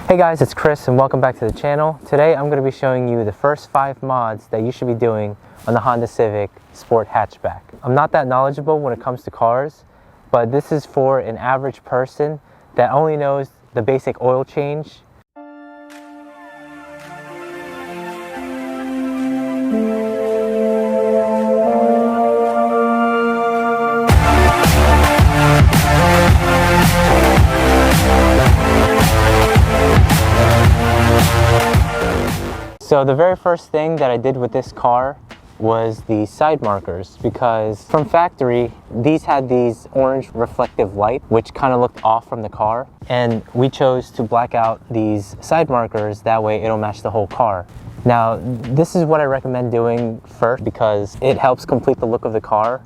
Hey guys, it's Chris and welcome back to the channel. Today I'm going to be showing you the first 5 mods that you should be doing on the Honda Civic Sport Hatchback. I'm not that knowledgeable when it comes to cars, but this is for an average person that only knows the basic oil change. So the very first thing that I did with this car was the side markers, because from factory these had these orange reflective light which kind of looked off from the car, and we chose to black out these side markers, that way it'll match the whole car. Now this is what I recommend doing first because it helps complete the look of the car.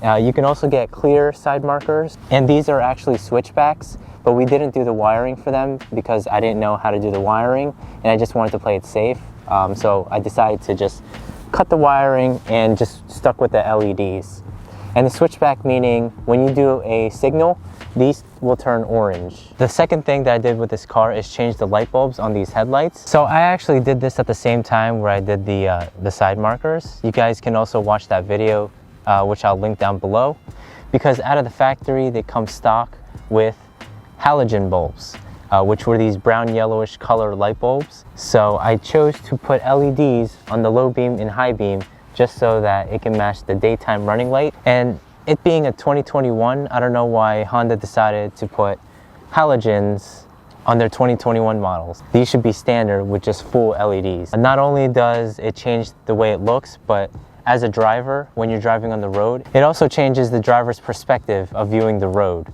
You can also get clear side markers, and these are actually switchbacks, but we didn't do the wiring for them because I didn't know how to do the wiring and I just wanted to play it safe. So I decided to just cut the wiring and just stuck with the LEDs. And the switchback meaning when you do a signal, these will turn orange. The second thing that I did with this car is change the light bulbs on these headlights. So I actually did this at the same time where I did the side markers. You guys can also watch that video, which I'll link down below, because out of the factory they come stock with halogen bulbs, which were these brown yellowish color light bulbs. So I chose to put LEDs on the low beam and high beam just so that it can match the daytime running light. And it being a 2021, I don't know why Honda decided to put halogens on their 2021 models. These should be standard with just full LEDs. And not only does it change the way it looks, but as a driver, when you're driving on the road, it also changes the driver's perspective of viewing the road.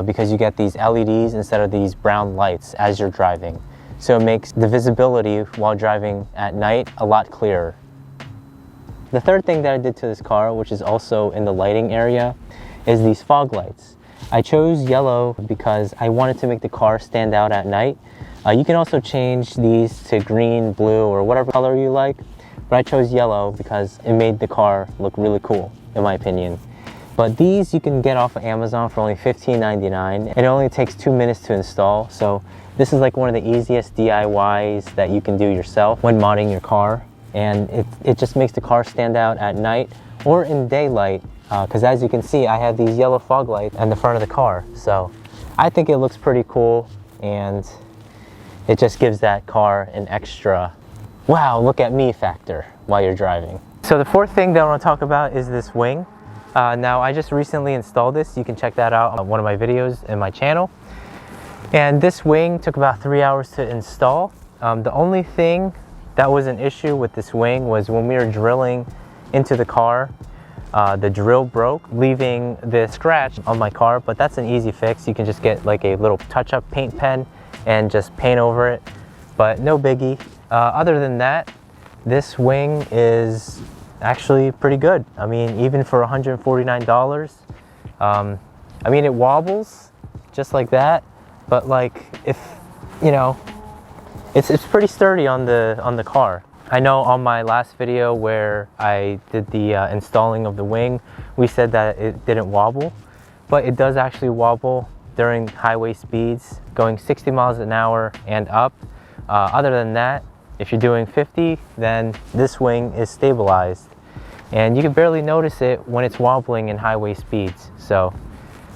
Because you get these LEDs instead of these brown lights as you're driving. So it makes the visibility while driving at night a lot clearer. The third thing that I did to this car, which is also in the lighting area, is these fog lights. I chose yellow because I wanted to make the car stand out at night. You can also change these to green, blue, or whatever color you like, but I chose yellow because it made the car look really cool, in my opinion. But these you can get off of Amazon for only $15.99. It only takes 2 minutes to install, so this is like one of the easiest DIYs that you can do yourself when modding your car. And it just makes the car stand out at night or in daylight, because as you can see I have these yellow fog lights in the front of the car. So I think it looks pretty cool, and it just gives that car an extra wow, look at me factor while you're driving. So the fourth thing that I want to talk about is this wing. Now I just recently installed this. You can check that out on one of my videos in my channel. And this wing took about 3 hours to install. The only thing that was an issue with this wing was when we were drilling into the car, the drill broke, leaving the scratch on my car, but that's an easy fix. You can just get like a little touch-up paint pen and just paint over it, but no biggie. Other than that, this wing is actually pretty good. I mean, even for $149, I mean, it wobbles just like that, but like, if you know, it's pretty sturdy on the car. I know on my last video where I did the installing of the wing, we said that it didn't wobble, but it does actually wobble during highway speeds going 60 miles an hour and up. Other than that, if you're doing 50, then this wing is stabilized. And you can barely notice it when it's wobbling in highway speeds. So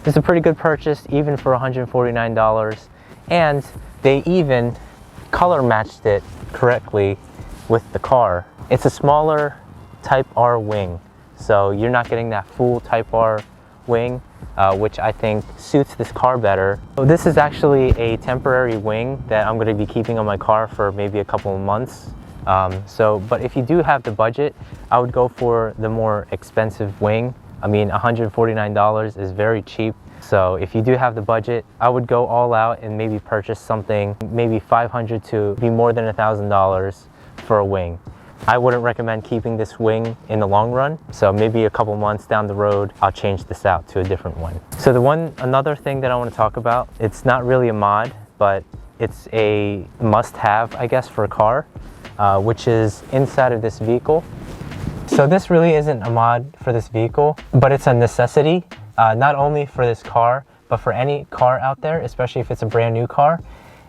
it's a pretty good purchase even for $149. And they even color matched it correctly with the car. It's a smaller Type R wing, so you're not getting that full Type R wing, which I think suits this car better. So this is actually a temporary wing that I'm going to be keeping on my car for maybe a couple of months. But if you do have the budget, I would go for the more expensive wing. I mean, $149 is very cheap. So if you do have the budget, I would go all out and maybe purchase something, maybe $500 to be more than $1,000 for a wing. I wouldn't recommend keeping this wing in the long run. So maybe a couple months down the road, I'll change this out to a different one. So another thing that I want to talk about, it's not really a mod, but it's a must-have, I guess, for a car. Which is inside of this vehicle. So this really isn't a mod for this vehicle, but it's a necessity, not only for this car, but for any car out there, especially if it's a brand new car.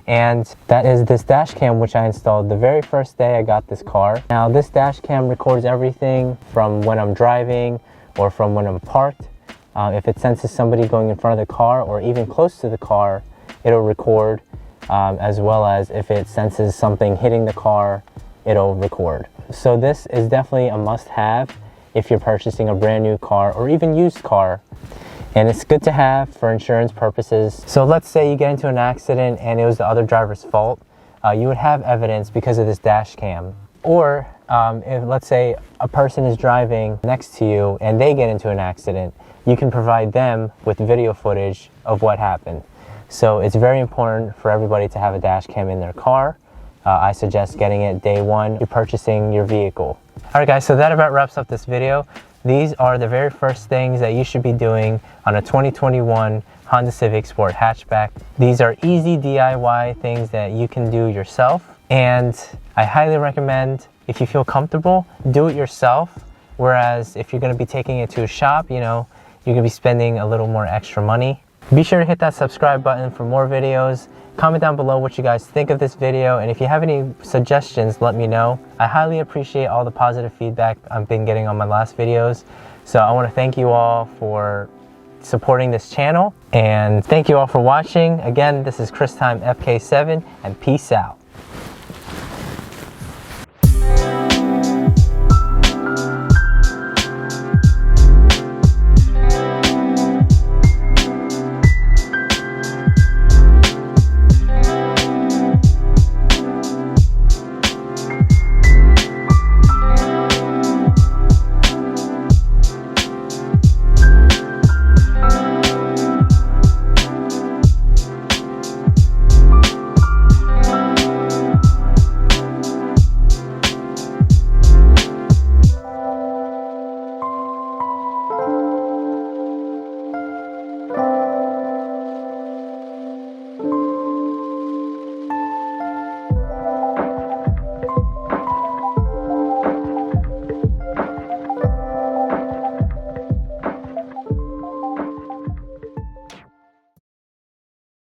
and that is this dash cam, which I installed the very first day I got this car. Now this dash cam records everything from when I'm driving or from when I'm parked. If it senses somebody going in front of the car or even close to the car, it'll record, as well as if it senses something hitting the car, it'll record. So this is definitely a must-have if you're purchasing a brand new car or even used car. And it's good to have for insurance purposes. So let's say you get into an accident and it was the other driver's fault. You would have evidence because of this dash cam. Or if let's say a person is driving next to you and they get into an accident, you can provide them with video footage of what happened. So it's very important for everybody to have a dash cam in their car. I suggest getting it day one you're purchasing your vehicle. Alright guys, so that about wraps up this video. These are the very first things that you should be doing on a 2021 Honda Civic Sport hatchback. These are easy DIY things that you can do yourself, and I highly recommend, if you feel comfortable, do it yourself. Whereas if you're going to be taking it to a shop, you know, you're going to be spending a little more extra money. Be sure to hit that subscribe button for more videos. Comment down below what you guys think of this video, and if you have any suggestions, let me know. I highly appreciate all the positive feedback I've been getting on my last videos. So I want to thank you all for supporting this channel, and thank you all for watching. Again, this is Time FK7, and peace out.